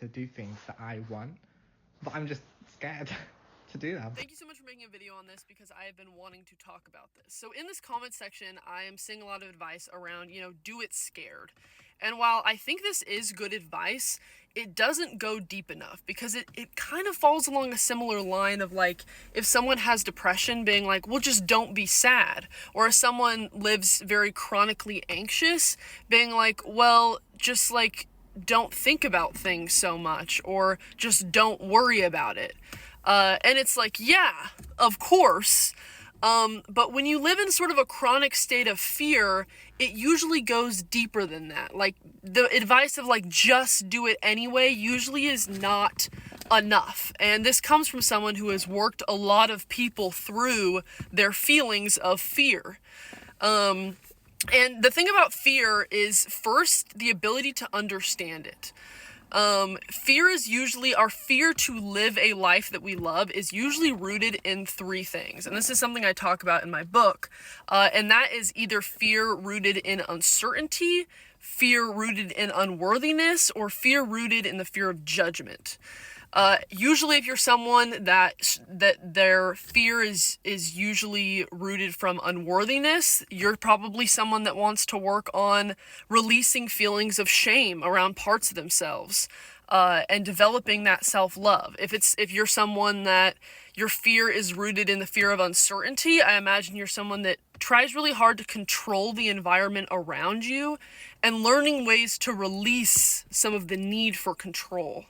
to do things that I want, but I'm just scared to do them. Thank you so much for making a video on this because I have been wanting to talk about this. So in this comment section, I am seeing a lot of advice around, do it scared. And while I think this is good advice, it doesn't go deep enough because it kind of falls along a similar line of like, if someone has depression, being like, well, just don't be sad. Or if someone lives very chronically anxious, being like, well, just like, don't think about things so much, or just don't worry about it. And it's like, yeah, of course. But when you live in sort of a chronic state of fear, it usually goes deeper than that. Like, the advice of like, just do it anyway, usually is not enough. And this comes from someone who has worked a lot of people through their feelings of fear. And the thing about fear is, first, the ability to understand it. Fear is usually, our fear to live a life that we love is usually rooted in three things. And this is something I talk about in my book. And that is either fear rooted in uncertainty, fear rooted in unworthiness, or fear rooted in the fear of judgment. Usually if you're someone that their fear is usually rooted from unworthiness, you're probably someone that wants to work on releasing feelings of shame around parts of themselves, and developing that self-love. If you're someone that your fear is rooted in the fear of uncertainty, I imagine you're someone that tries really hard to control the environment around you and learning ways to release some of the need for control.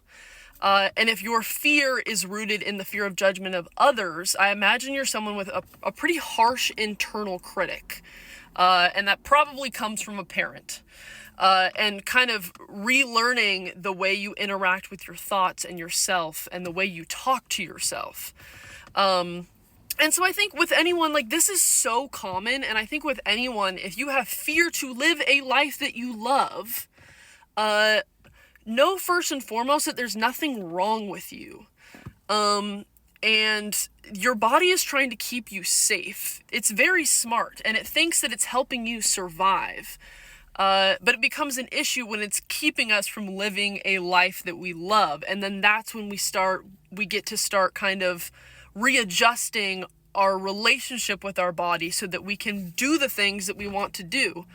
And if your fear is rooted in the fear of judgment of others, I imagine you're someone with a pretty harsh internal critic. And that probably comes from a parent. And kind of relearning the way you interact with your thoughts and yourself and the way you talk to yourself. And so I think with anyone, like, this is so common, and I think with anyone, if you have fear to live a life that you love, know first and foremost that there's nothing wrong with you. And your body is trying to keep you safe. It's very smart, and it thinks that it's helping you survive. But it becomes an issue when it's keeping us from living a life that we love. And then that's when we get to start kind of readjusting our relationship with our body so that we can do the things that we want to do.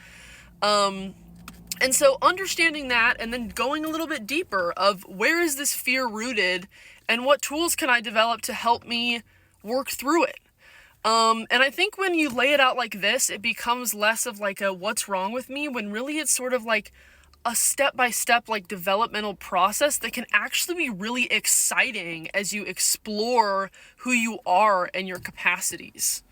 And so understanding that, and then going a little bit deeper of where is this fear rooted and what tools can I develop to help me work through it. And I think when you lay it out like this, it becomes less of like a what's wrong with me, when really it's sort of like a step-by-step like developmental process that can actually be really exciting as you explore who you are and your capacities.